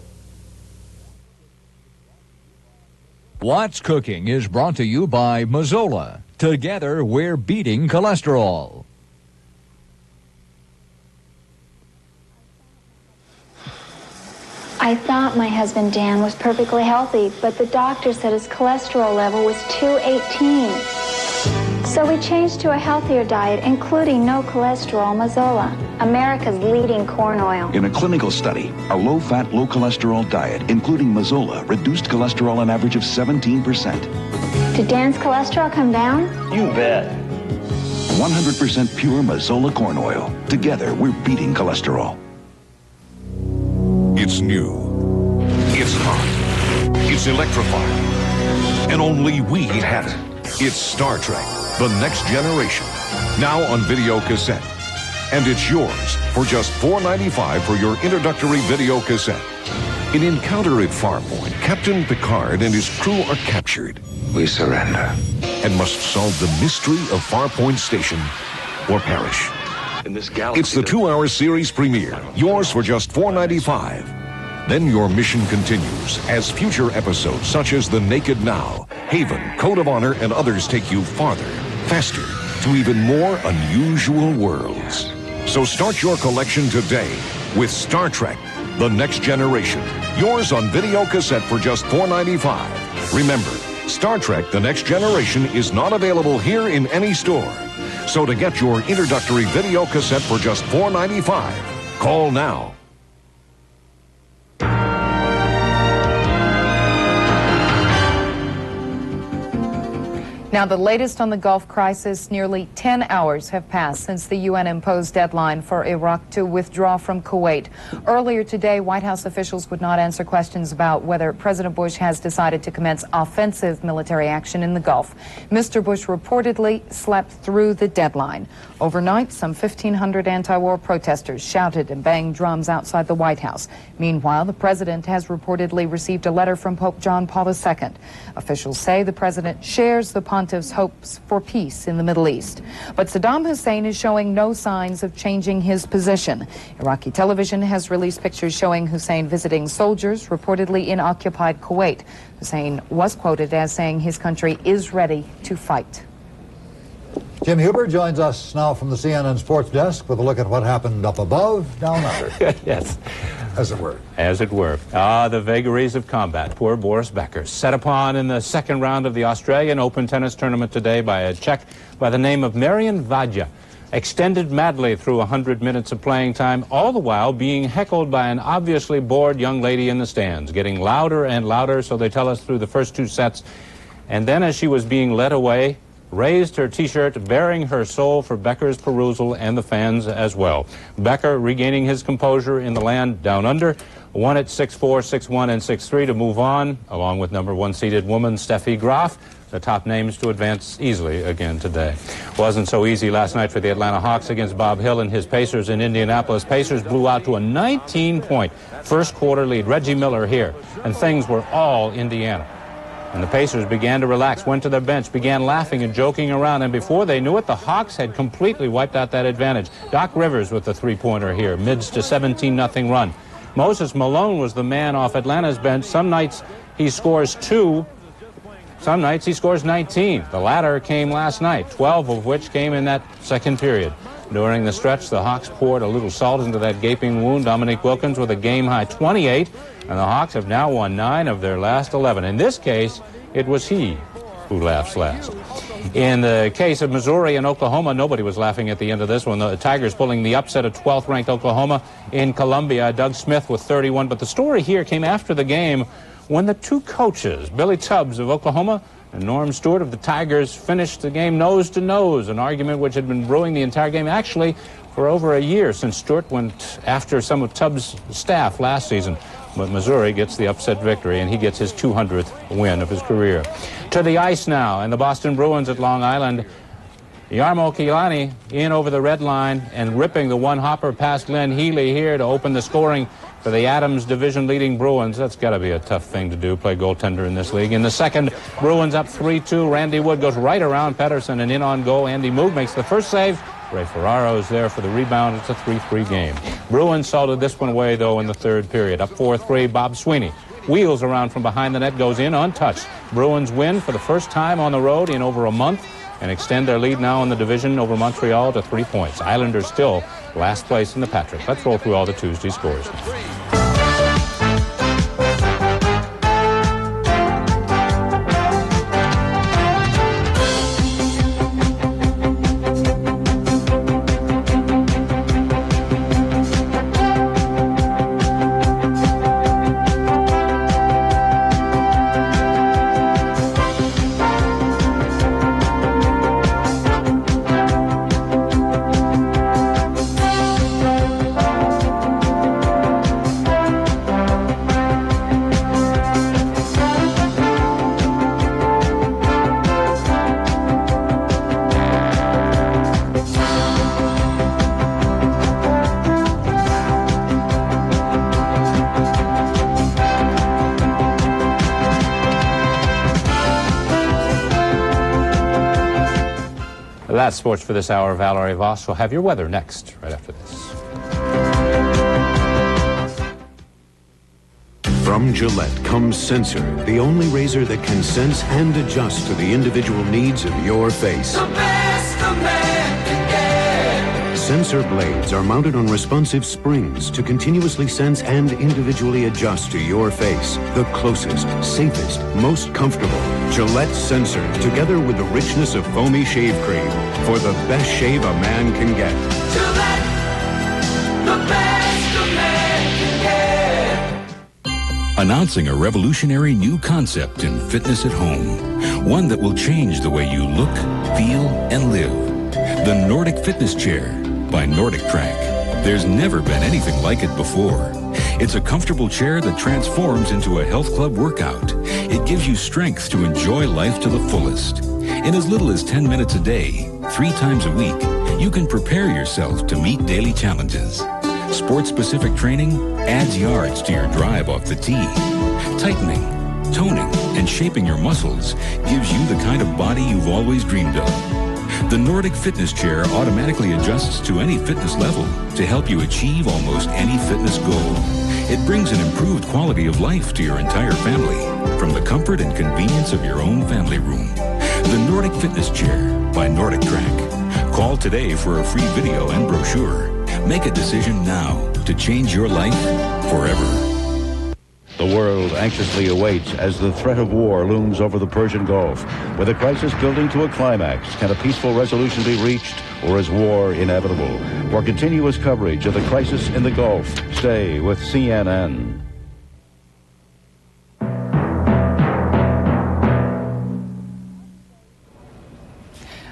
Speaker 13: What's Cooking is brought to you by Mazzola. Together, we're beating cholesterol.
Speaker 5: I thought my husband Dan was perfectly healthy, but the doctor said his cholesterol level was 218. So we changed to a healthier diet, including no cholesterol Mazola, America's leading corn oil.
Speaker 4: In a clinical study, a low-fat, low-cholesterol diet, including Mazola, reduced cholesterol an average of 17%.
Speaker 5: Did Dan's cholesterol come down?
Speaker 4: You bet. 100% pure Mazola corn oil. Together, we're beating cholesterol.
Speaker 14: It's new. It's hot. It's electrifying. And only we have it. It's Star Trek, The Next Generation. Now on video cassette. And it's yours for just $4.95 for your introductory video cassette. In Encounter at Farpoint, Captain Picard and his crew are captured.
Speaker 4: We surrender.
Speaker 14: And must solve the mystery of Farpoint Station or perish. In this galaxy, it's the 2-hour series premiere. Yours for just $4.95. Then your mission continues as future episodes such as The Naked Now, Haven, Code of Honor, and others take you farther, faster, to even more unusual worlds. So start your collection today with Star Trek, The Next Generation. Yours on video cassette for just $4.95. Remember, Star Trek, The Next Generation is not available here in any store. So to get your introductory video cassette for just $4.95, call now.
Speaker 3: Now, the latest on the Gulf crisis, nearly 10 hours have passed since the UN imposed deadline for Iraq to withdraw from Kuwait. Earlier today, White House officials would not answer questions about whether President Bush has decided to commence offensive military action in the Gulf. Mr. Bush reportedly slept through the deadline. Overnight, some 1,500 anti-war protesters shouted and banged drums outside the White House. Meanwhile, the president has reportedly received a letter from Pope John Paul II. Officials say the president shares the Pontiff's hopes for peace in the Middle East. But Saddam Hussein is showing no signs of changing his position. Iraqi television has released pictures showing Hussein visiting soldiers reportedly in occupied Kuwait. Hussein was quoted as saying his country is ready to fight.
Speaker 2: Jim Huber joins us now from the CNN Sports Desk with a look at what happened up above, down under.
Speaker 15: Yes.
Speaker 2: As it were.
Speaker 15: As it were. The vagaries of combat. Poor Boris Becker. Set upon in the second round of the Australian Open tennis tournament today by a Czech by the name of Marian Vajda. Extended madly through 100 minutes of playing time, all the while being heckled by an obviously bored young lady in the stands, getting louder and louder, so they tell us, through the first two sets. And then as she was being led away, raised her T-shirt bearing her soul for Becker's perusal and the fans as well. Becker, regaining his composure in the land down under, won it 6-4, 6-1, and 6-3 to move on, along with number 1 seeded woman Steffi Graf, the top names to advance easily again today. Wasn't so easy last night for the Atlanta Hawks against Bob Hill and his Pacers in Indianapolis. Pacers blew out to a 19-point first quarter lead. Reggie Miller here, and things were all Indiana. And the Pacers began to relax, went to their bench, began laughing and joking around, and before they knew it, the Hawks had completely wiped out that advantage. Doc Rivers with the three-pointer here, midst a 17-0 run. Moses Malone was the man off Atlanta's bench. Some nights he scores 2, some nights he scores 19. The latter came last night, 12 of which came in that second period. During the stretch, the Hawks poured a little salt into that gaping wound. Dominique Wilkins with a game-high 28, and the Hawks have now won 9 of their last 11. In this case, it was he who laughs last. In the case of Missouri and Oklahoma, nobody was laughing at the end of this one. The Tigers pulling the upset of 12th-ranked Oklahoma in Columbia. Doug Smith with 31. But the story here came after the game when the two coaches, Billy Tubbs of Oklahoma and Norm Stewart of the Tigers, finished the game nose-to-nose, an argument which had been brewing the entire game, actually, for over a year, since Stewart went after some of Tubbs' staff last season. But Missouri gets the upset victory, and he gets his 200th win of his career. To the ice now, and the Boston Bruins at Long Island. Jarmo Kilani in over the red line and ripping the one-hopper past Glenn Healy here to open the scoring for the Adams division-leading Bruins. That's got to be a tough thing to do, play goaltender in this league. In the second, Bruins up 3-2. Randy Wood goes right around Pettersson and in on goal. Andy Moog makes the first save. Ray Ferraro's there for the rebound. It's a 3-3 game. Bruins salted this one away, though, in the third period. Up 4-3, Bob Sweeney wheels around from behind the net, goes in untouched. Bruins win for the first time on the road in over a month and extend their lead now in the division over Montreal to 3 points. Islanders still last place in the Patrick. Let's roll through all the Tuesday scores now. That's sports for this hour. Valerie Voss will have your weather next, right after this.
Speaker 1: From Gillette comes Sensor, the only razor that can sense and adjust to the individual needs of your face.
Speaker 6: The best a man can get.
Speaker 1: Sensor blades are mounted on responsive springs to continuously sense and individually adjust to your face. The closest, safest, most comfortable. Gillette Sensor, together with the richness of foamy shave cream, for the best shave a man can get.
Speaker 6: Gillette, the best a man can get.
Speaker 28: Announcing a revolutionary new concept in fitness at home. One that will change the way you look, feel, and live. The Nordic Fitness Chair by Nordic Track. There's never been anything like it before. It's a comfortable chair that transforms into a health club workout. It gives you strength to enjoy life to the fullest. In as little as 10 minutes a day, 3 times a week, you can prepare yourself to meet daily challenges. Sports-specific training adds yards to your drive off the tee. Tightening, toning, and shaping your muscles gives you the kind of body you've always dreamed of. The Nordic Fitness Chair automatically adjusts to any fitness level to help you achieve almost any fitness goal. It brings an improved quality of life to your entire family from the comfort and convenience of your own family room. The Nordic Fitness Chair by Nordic Track. Call today for a free video and brochure. Make a decision now to change your life forever.
Speaker 26: The world anxiously awaits as the threat of war looms over the Persian Gulf. With the crisis building to a climax, can a peaceful resolution be reached, or is war inevitable? For continuous coverage of the crisis in the Gulf, stay with CNN.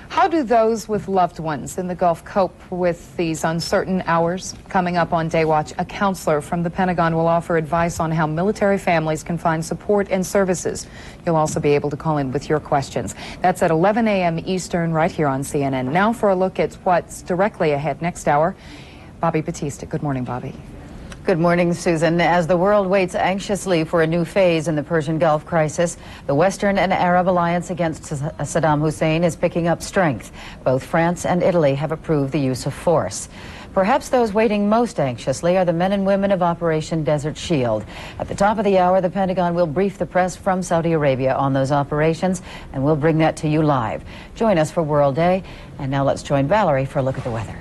Speaker 3: How do those with loved ones in the Gulf cope with these uncertain hours? Coming up on Day Watch, a counselor from the Pentagon will offer advice on how military families can find support and services. You'll also be able to call in with your questions. That's at 11 a.m. Eastern right here on CNN. Now for a look at what's directly ahead next hour. Bobby Batista. Good morning, Bobby.
Speaker 16: Good morning, Susan. As the world waits anxiously for a new phase in the Persian Gulf crisis, the Western and Arab alliance against Saddam Hussein is picking up strength. Both France and Italy have approved the use of force. Perhaps those waiting most anxiously are the men and women of Operation Desert Shield. At the top of the hour, the Pentagon will brief the press from Saudi Arabia on those operations, and we'll bring that to you live. Join us for World Day. And now let's join Valerie for a look at the weather.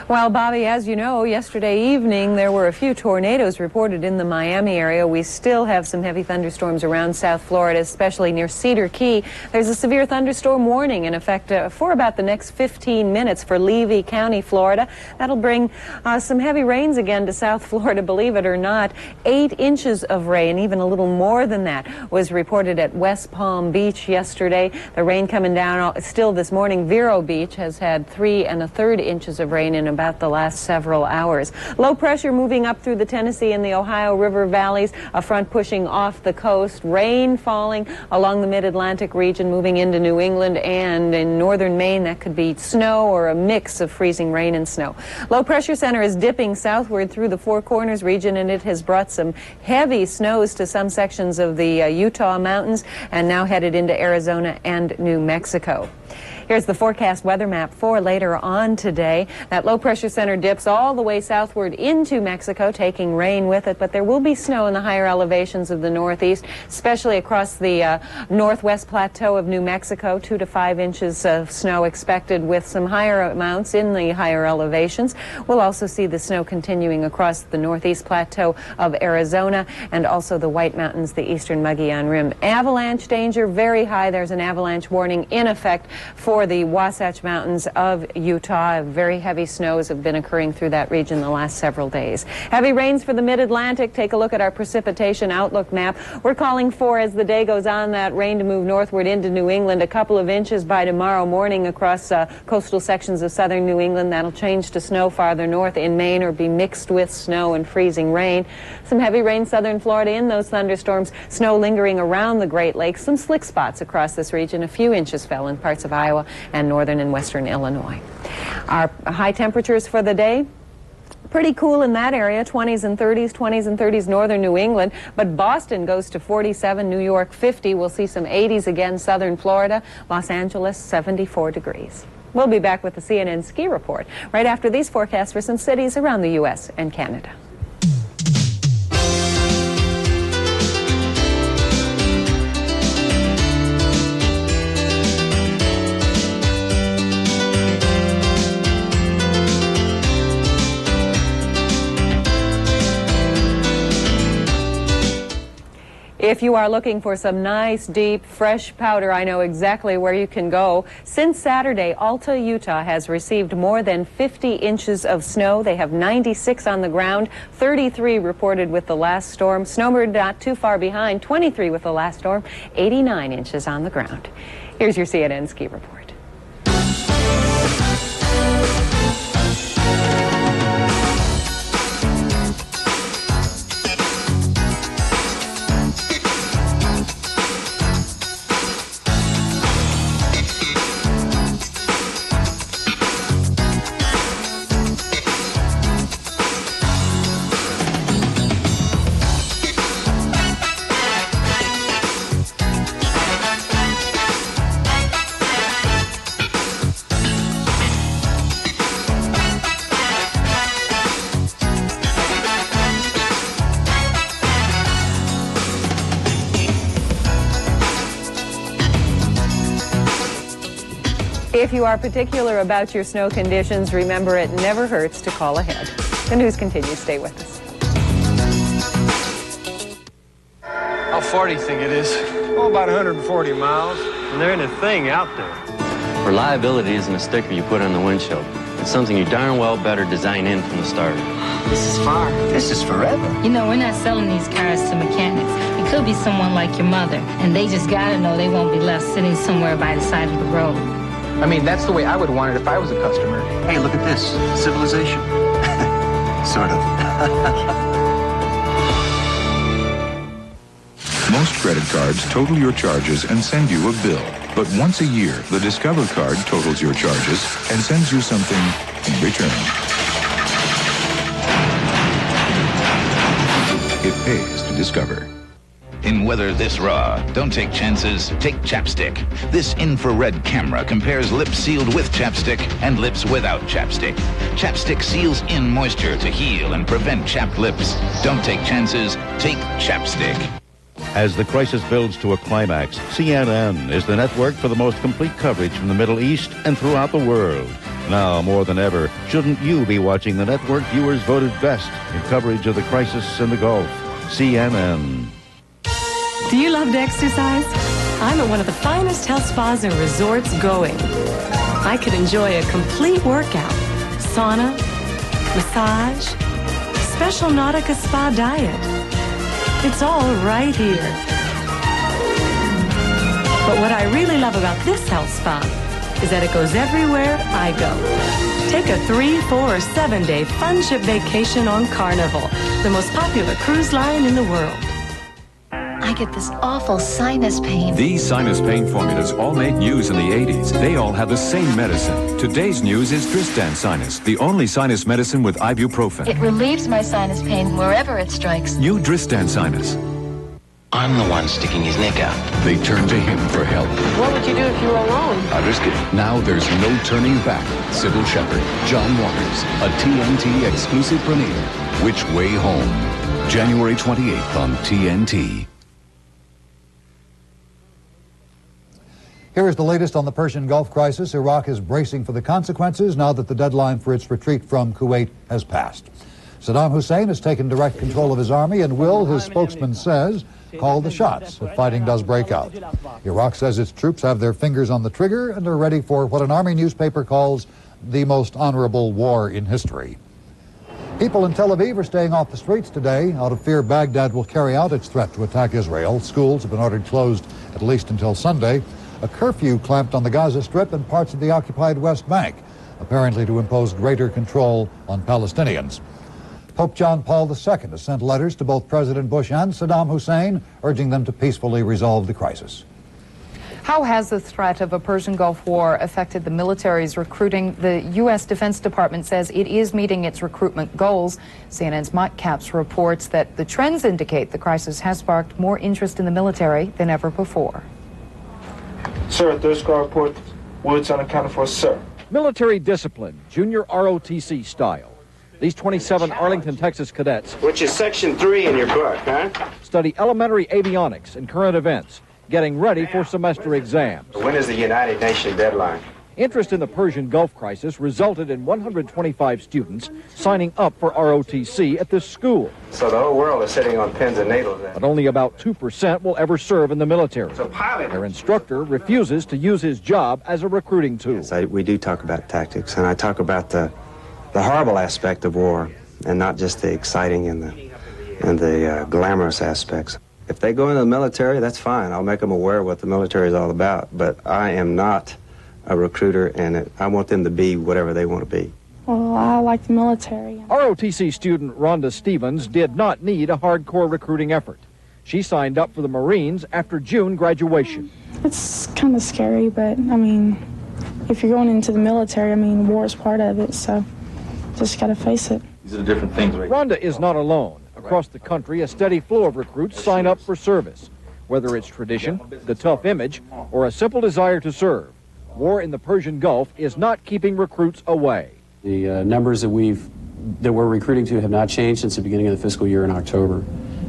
Speaker 17: Well, Bobby, as you know, yesterday evening there were a few tornadoes reported in the Miami area. We still have some heavy thunderstorms around South Florida, especially near Cedar Key. There's a severe thunderstorm warning in effect for about the next 15 minutes for Levy County, Florida. That'll bring some heavy rains again to South Florida, believe it or not. 8 inches of rain, even a little more than that, was reported at West Palm Beach yesterday. The rain coming down still this morning. Vero Beach has had 3 1/3 inches of rain in about the last several hours. Low pressure moving up through the Tennessee and the Ohio River valleys, a front pushing off the coast, rain falling along the mid-Atlantic region, moving into New England, and in northern Maine that could be snow or a mix of freezing rain and snow. Low pressure center is dipping southward through the Four Corners region, and it has brought some heavy snows to some sections of the Utah mountains and now headed into Arizona and New Mexico. Here's the forecast weather map for later on today. That low pressure center dips all the way southward into Mexico, taking rain with it, but there will be snow in the higher elevations of the northeast, especially across the northwest plateau of New Mexico. 2 to 5 inches of snow expected with some higher amounts in the higher elevations. We'll also see the snow continuing across the northeast plateau of Arizona and also the White Mountains, the eastern Mogollon Rim. Avalanche danger very high. There's an avalanche warning in effect for the Wasatch Mountains of Utah. Very heavy snows have been occurring through that region the last several days. Heavy rains for the mid-Atlantic. Take a look at our precipitation outlook map. We're calling for, as the day goes on, that rain to move northward into New England. A couple of inches by tomorrow morning across coastal sections of southern New England. That'll change to snow farther north in Maine or be mixed with snow and freezing rain. Some heavy rain southern Florida in those thunderstorms. Snow lingering around the Great Lakes. Some slick spots across this region. A few inches fell in parts of Iowa and northern and western Illinois. Our high temperatures for the day: Pretty cool in that area, 20s and 30s northern New England. But Boston goes to 47, New York 50. We'll see some 80s again, southern Florida, Los Angeles 74 degrees. We'll be back with the CNN Ski Report right after these forecasts for some cities around the U.S. and Canada. If you are looking for some nice, deep, fresh powder, I know exactly where you can go. Since Saturday, Alta, Utah has received more than 50 inches of snow. They have 96 on the ground, 33 reported with the last storm. Snowbird not too far behind, 23 with the last storm, 89 inches on the ground. Here's your CNN Ski Report. If you are particular about your snow conditions, remember it never hurts to call ahead. The news continues. Stay with us.
Speaker 18: How far do you think it is? Oh, about 140 miles. And there ain't a thing out there.
Speaker 19: Reliability isn't a sticker you put on the windshield. It's something you darn well better design in from the start.
Speaker 20: This is far. This is forever.
Speaker 21: You know, we're not selling these cars to mechanics. It could be someone like your mother, and they just gotta know they won't be left sitting somewhere by the side of the road.
Speaker 22: I mean, that's the way I would want it if I was a customer.
Speaker 20: Hey, look at this. Civilization. Sort of.
Speaker 23: Most credit cards total your charges and send you a bill. But once a year, the Discover card totals your charges and sends you something in return. It pays to Discover.
Speaker 24: In weather this raw, don't take chances, take Chapstick. This infrared camera compares lips sealed with chapstick and lips without chapstick. Chapstick seals in moisture to heal and prevent chapped lips. Don't take chances, take Chapstick.
Speaker 26: As the crisis builds to a climax, CNN is the network for the most complete coverage from the Middle East and throughout the world. Now, more than ever, shouldn't you be watching the network viewers voted best in coverage of the crisis in the Gulf? CNN.
Speaker 25: Do you love to exercise? I'm at one of the finest health spas and resorts going. I could enjoy a complete workout, sauna, massage, special Nautica spa diet. It's all right here. But what I really love about this health spa is that it goes everywhere I go. Take a 3, 4, or 7-day fun ship vacation on Carnival, the most popular cruise line in the world.
Speaker 29: I get this awful sinus pain.
Speaker 28: These sinus pain formulas all made news in the 80s. They all have the same medicine. Today's news is Dristan Sinus, the only sinus medicine with ibuprofen.
Speaker 29: It relieves my sinus pain wherever it strikes.
Speaker 28: New Dristan Sinus.
Speaker 20: I'm the one sticking his neck out.
Speaker 28: They turn to him for help.
Speaker 17: What would you do if you were alone?
Speaker 28: I risk it. Now there's no turning back. Sybil Shepherd, John Waters, a TNT exclusive premiere. Which Way Home? January 28th on TNT.
Speaker 2: Here is the latest on the Persian Gulf crisis. Iraq is bracing for the consequences now that the deadline for its retreat from Kuwait has passed. Saddam Hussein has taken direct control of his army and will, his spokesman says, call the shots if fighting does break out. Iraq says its troops have their fingers on the trigger and are ready for what an army newspaper calls the most honorable war in history. People in Tel Aviv are staying off the streets today out of fear Baghdad will carry out its threat to attack Israel. Schools have been ordered closed at least until Sunday. A curfew clamped on the Gaza Strip and parts of the occupied West Bank, apparently to impose greater control on Palestinians. Pope John Paul II has sent letters to both President Bush and Saddam Hussein, urging them to peacefully resolve the crisis.
Speaker 3: How has the threat of a Persian Gulf War affected the military's recruiting? The U.S. Defense Department says it is meeting its recruitment goals. CNN's Mike Capps reports that the trends indicate the crisis has sparked more interest in the military than ever before.
Speaker 5: Sir, third squad report. Woods unaccounted for, sir.
Speaker 7: Military discipline, junior ROTC style. These 27 Arlington, Texas cadets,
Speaker 18: Which is section 3 in your book, huh?
Speaker 7: study elementary avionics and current events, getting ready for semester exams.
Speaker 18: When is the United Nations deadline?
Speaker 7: Interest in the Persian Gulf crisis resulted in 125 students signing up for ROTC at this school.
Speaker 18: So the whole world is sitting on pins and needles then.
Speaker 7: But only about 2% will ever serve in the military.
Speaker 18: So pilot.
Speaker 7: Their instructor refuses to use his job as a recruiting tool.
Speaker 8: Yes, we do talk about tactics, and I talk about the horrible aspect of war, and not just the exciting and the glamorous aspects. If they go into the military, that's fine. I'll make them aware of what the military is all about. But I am not a recruiter, and I want them to be whatever they want to be.
Speaker 9: Well, I like the military.
Speaker 7: ROTC student Rhonda Stevens did not need a hardcore recruiting effort. She signed up for the Marines after June graduation.
Speaker 9: It's kind of scary, but, I mean, if you're going into the military, I mean, war is part of it, so just got to face it.
Speaker 5: These are the different things.
Speaker 7: Rhonda is not alone. Across the country, a steady flow of recruits sign up for service. Whether it's tradition, the tough image, or a simple desire to serve, war in the Persian Gulf is not keeping recruits away.
Speaker 10: The numbers that we're recruiting to have not changed since the beginning of the fiscal year in October,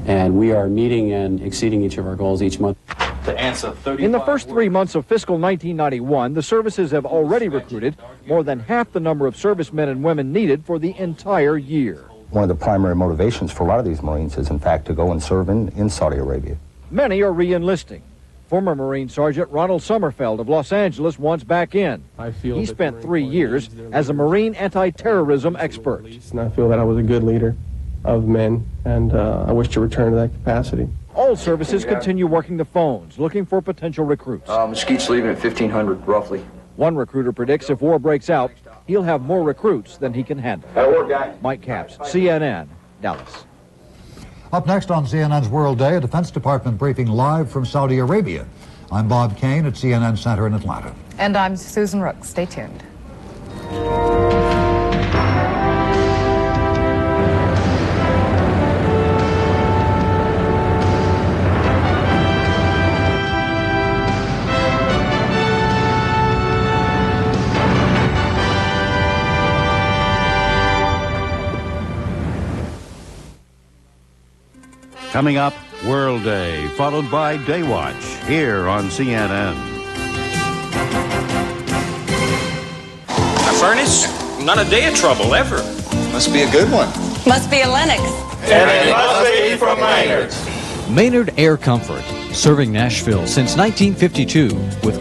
Speaker 10: and we are meeting and exceeding each of our goals each month.
Speaker 5: To answer 35
Speaker 7: in the first 3 months of fiscal 1991, the services have already recruited more than half the number of servicemen and women needed for the entire year.
Speaker 11: One of the primary motivations for a lot of these Marines is, in fact, to go and serve in Saudi Arabia.
Speaker 7: Many are re-enlisting. Former Marine Sergeant Ronald Sommerfeld of Los Angeles wants back in. He spent 3 years as a Marine anti-terrorism expert.
Speaker 12: And I feel that I was a good leader of men, and I wish to return to that capacity.
Speaker 7: All services continue working the phones, looking for potential recruits.
Speaker 5: Mesquite's leaving at 1500, roughly.
Speaker 7: One recruiter predicts if war breaks out, he'll have more recruits than he can handle. Mike Capps, CNN, Dallas.
Speaker 2: Up next on CNN's World Day, a Defense Department briefing live from Saudi Arabia. I'm Bob Kane at CNN Center in Atlanta.
Speaker 3: And I'm Susan Rooks. Stay tuned.
Speaker 26: Coming up, World Day, followed by Day Watch, here on CNN.
Speaker 13: A furnace? Not a day of trouble, ever.
Speaker 20: Must be a good one.
Speaker 27: Must be a Lennox.
Speaker 18: And it must be from Maynard.
Speaker 30: Maynard Air Comfort, serving Nashville since 1952 with